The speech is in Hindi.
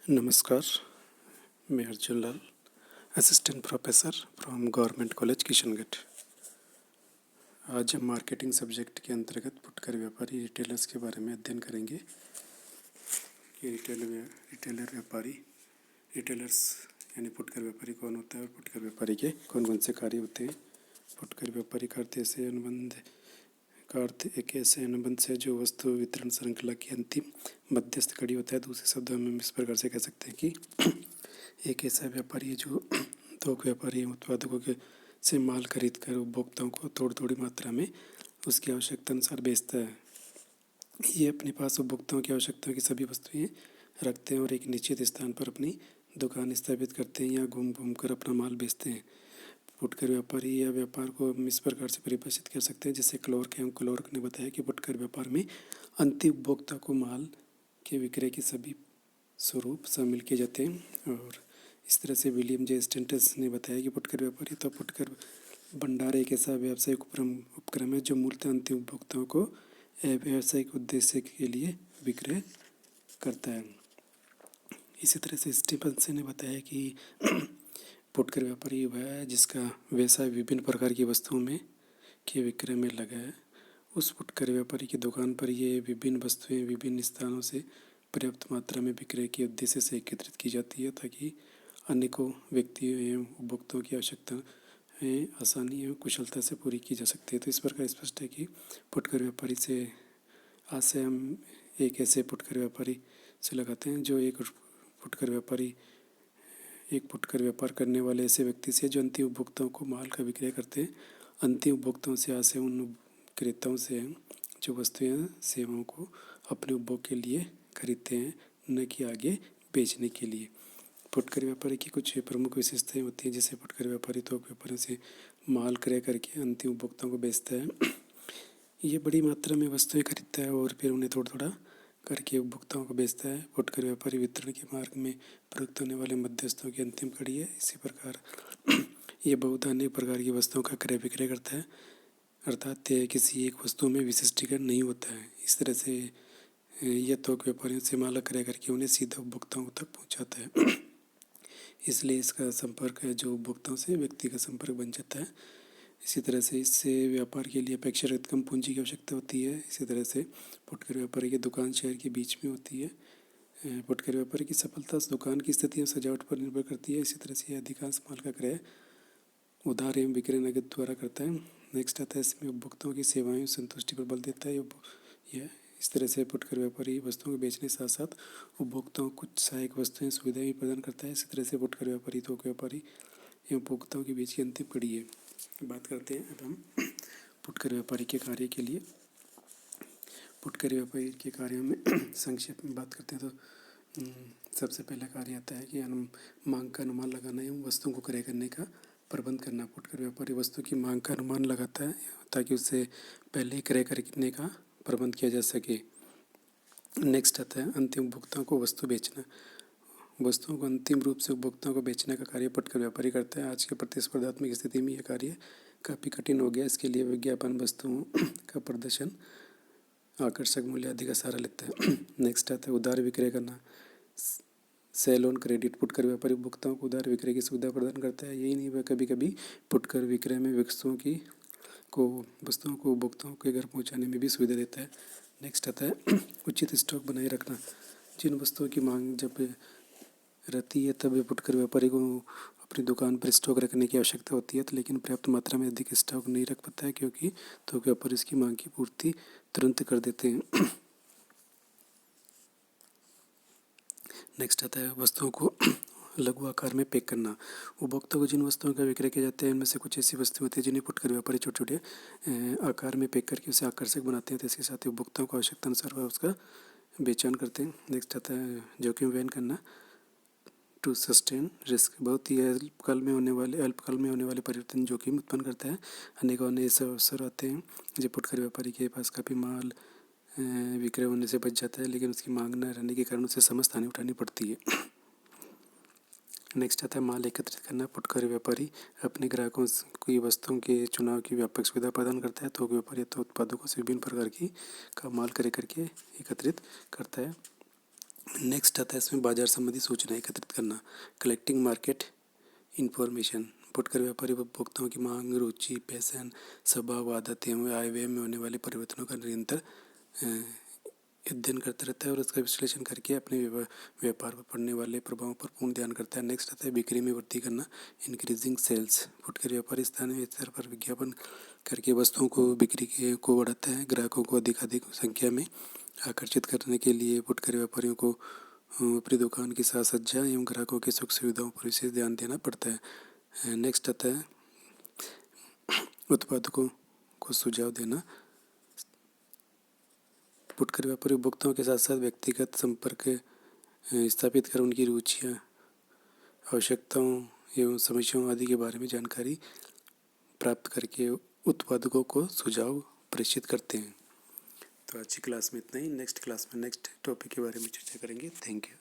नमस्कार, मैं Arjun Lal, assistant professor from government college Kishangarh. आज हम मार्केटिंग सब्जेक्ट के अंतर्गत फुटकर व्यापारी रिटेलर्स के बारे में अध्ययन करेंगे कि रिटेलर व्यापारी रिटेलर्स यानी फुटकर व्यापारी कौन होता है और फुटकर व्यापारी के कौन कौन से कार्य होते हैं। फुटकर व्यापारी का अर्थ ऐसे अनुबंध का अर्थ एक ऐसे अनुबंध से जो वस्तु वितरण श्रृंखला की अंतिम मध्यस्थ कड़ी होता है। दूसरे शब्दों में हम इस प्रकार से कह सकते हैं कि एक ऐसा व्यापारी है जो थोक व्यापारी उत्पादकों के से माल खरीद कर उपभोक्ताओं को थोड़ी मात्रा में उसकी आवश्यकता अनुसार बेचता है। ये अपने पास उपभोक्ताओं की आवश्यकताओं की सभी वस्तुएं रखते हैं और एक निश्चित स्थान पर अपनी दुकान स्थापित करते हैं या घूम घूम कर अपना माल बेचते हैं। फुटकर व्यापारी या व्यापार को हम इस प्रकार से परिभाषित कर सकते हैं जैसे क्लोर्क ने बताया कि फुटकर व्यापार में अंतिम उपभोक्ता को माल के विक्रय के सभी स्वरूप शामिल किए जाते हैं। और इस तरह से विलियम जे स्टेंटस ने बताया कि फुटकर व्यापारी तो फुटकर भंडार एक ऐसा व्यावसायिक उपक्रम है जो मूलतः अंतिम उपभोक्ताओं को व्यावसायिक उद्देश्य के लिए विक्रय करता है। इसी तरह से स्टीफनसन ने बताया कि फुटकर व्यापारी वह है जिसका व्यवसाय विभिन्न प्रकार की वस्तुओं में के विक्रय में लगा है। उस फुटकर व्यापारी की दुकान पर ये विभिन्न वस्तुएं विभिन्न स्थानों से पर्याप्त मात्रा में विक्रय के उद्देश्य से एकत्रित की जाती है ताकि अनेकों व्यक्तियों एवं उपभोक्ताओं की आवश्यकताएं आसानी एवं कुशलता से पूरी की जा सकती है। तो इस प्रकार स्पष्ट है कि फुटकर व्यापारी से आज से हम एक ऐसे फुटकर व्यापारी से लगाते हैं जो एक फुटकर व्यापार करने वाले ऐसे व्यक्ति से जो अंतिम उपभोक्ताओं को माल का विक्रय करते हैं। अंतिम उपभोक्ताओं से आज से उन क्रेताओं से जो वस्तुएं सेवाओं को अपने उपभोग के लिए खरीदते हैं, न कि आगे बेचने के लिए। फुटकर व्यापारी की कुछ प्रमुख विशेषताएं होती हैं जैसे फुटकर व्यापारी थोक व्यापारियों से माल क्रय करके अंतिम उपभोक्ताओं को बेचता है। ये बड़ी मात्रा में वस्तुएं खरीदता है और फिर उन्हें थोड़ा करके उपभोक्ताओं को बेचता है। फुटकर व्यापारी वितरण के मार्ग में प्रयुक्त होने वाले मध्यस्थों की अंतिम कड़ी है। इसी प्रकार ये बहुत अनेक प्रकार की वस्तुओं का क्रय विक्रय करता है, अर्थात किसी एक वस्तु में विशिष्टीकरण नहीं होता है। इस तरह से यह थोक व्यापारियों से माल क्रय करके उन्हें सीधा उपभोक्ताओं तक पहुंचाता है। इसलिए इसका संपर्क है जो उपभोक्ताओं से व्यक्ति का संपर्क बन जाता है। इसी तरह से इससे व्यापार के लिए अपेक्षाकृत कम पूंजी की आवश्यकता होती है। इसी तरह से फुटकर व्यापारी की दुकान शहर के बीच में होती है। फुटकर व्यापारी की सफलता दुकान की स्थिति और सजावट पर निर्भर करती है। इसी तरह से अधिकांश माल का क्रय उधार एवं विक्रय नगद द्वारा करता है। नेक्स्ट आता है इसमें उपभोक्ताओं की सेवाएं संतुष्टि पर बल देता है। यह इस तरह से फुटकर व्यापारी वस्तुओं को बेचने के साथ साथ उपभोक्ताओं को कुछ सहायक वस्तुएं सुविधाएं भी प्रदान करता है। इसी तरह से फुटकर व्यापारी थोक व्यापारी एवं उपभोक्ताओं के बीच की अंतिम कड़ी है। बात करते हैं अब हम फुटकर व्यापारी के कार्य के लिए। फुटकर व्यापारी के कार्यों में संक्षेप में बात करते हैं तो सबसे पहला कार्य आता है कि मांग का अनुमान लगाना एवं वस्तुओं को क्रय करने का प्रबंध करना। फुटकर व्यापारी वस्तु की मांग का अनुमान लगाता है ताकि उससे पहले ही क्रय करने का प्रबंध किया जा सके। नेक्स्ट आता है अंतिम उपभोक्ताओं को वस्तु बेचना। वस्तुओं को अंतिम रूप से उपभोक्ताओं को बेचने का कार्य फुटकर व्यापारी करता है। आज के प्रतिस्पर्धात्मक स्थिति में यह कार्य काफ़ी कठिन हो गया। इसके लिए विज्ञापन वस्तुओं का प्रदर्शन आकर्षक मूल्य आदि का सहारा लेता है। नेक्स्ट आता है उधार विक्रय करना। Sale on credit. फुटकर व्यापारी उपभोक्ताओं को उधार विक्रय की सुविधा प्रदान करता है। यही नहीं, वह कभी कभी फुटकर विक्रय में वस्तुओं को उपभोक्ताओं के घर पहुंचाने में भी सुविधा देता है। नेक्स्ट आता है उचित स्टॉक बनाए रखना। जिन वस्तुओं की मांग जब रहती है तब फुटकर व्यापारी को अपनी दुकान पर स्टॉक रखने की आवश्यकता होती है, लेकिन पर्याप्त मात्रा में अधिक स्टॉक नहीं रख पाता है क्योंकि थोक व्यापारी इसकी मांग की पूर्ति तुरंत कर देते हैं। नेक्स्ट आता है वस्तुओं को लघु आकार में पैक करना। उपभोक्ता को जिन वस्तुओं का विक्रय किया जाता है उनमें से कुछ ऐसी वस्तुएं होती है जिन्हें फुटकर व्यापारी छोटे छोटे आकार में पैक करके उसे आकर्षक बनाते हैं। तो इसके साथ ही उपभोक्ताओं को आवश्यकता अनुसार वह उसका बेचान करते हैं। नेक्स्ट आता है जोखिम वहन करना। To sustain risk. बहुत ही अल्पकाल में होने वाले परिवर्तन जोखिम उत्पन्न करता है। अनेकों नए अवसर आते हैं जब फुटकर व्यापारी के पास काफ़ी माल विक्रय होने से बच जाता है, लेकिन उसकी मांग न रहने के कारण उसे समस्त हानि उठानी पड़ती है। नेक्स्ट आता है माल एकत्रित करना। फुटकर व्यापारी अपने ग्राहकों की वस्तुओं के चुनाव की व्यापक सुविधा प्रदान करता है। थोक व्यापारी तो उत्पादकों से विभिन्न प्रकार की का माल क्रय करके एकत्रित करता है। नेक्स्ट आता है इसमें बाजार संबंधी सूचना एकत्रित करना, कलेक्टिंग मार्केट इंफॉर्मेशन। फुटकर व्यापारी उपभोक्ताओं की मांग, रुचि, फैशन, स्वभाव, आदत एवं आय व्यय में होने वाले परिवर्तनों का निरंतर अध्ययन करता रहता है और उसका विश्लेषण करके अपने व्यापार पर पड़ने वाले प्रभावों पर पूर्ण ध्यान करता है। नेक्स्ट आता है बिक्री में वृद्धि करना, इंक्रीजिंग सेल्स। फुटकर व्यापारी स्थानीय स्तर पर विज्ञापन करके वस्तुओं को बिक्री को बढ़ाता है। ग्राहकों को अधिक संख्या में आकर्षित करने के लिए फुटकर व्यापारियों को अपनी दुकान की साज सज्जा एवं ग्राहकों की सुख सुविधाओं पर विशेष ध्यान देना पड़ता है। नेक्स्ट आता है उत्पादकों को सुझाव देना। फुटकर व्यापारी उपभोक्ताओं के साथ साथ व्यक्तिगत संपर्क स्थापित कर उनकी रुचियाँ, आवश्यकताओं एवं समस्याओं आदि के बारे में जानकारी प्राप्त करके उत्पादकों को सुझाव प्रेषित करते हैं। तो आज की क्लास में इतना ही। नेक्स्ट क्लास में नेक्स्ट टॉपिक के बारे में चर्चा करेंगे। Thank you.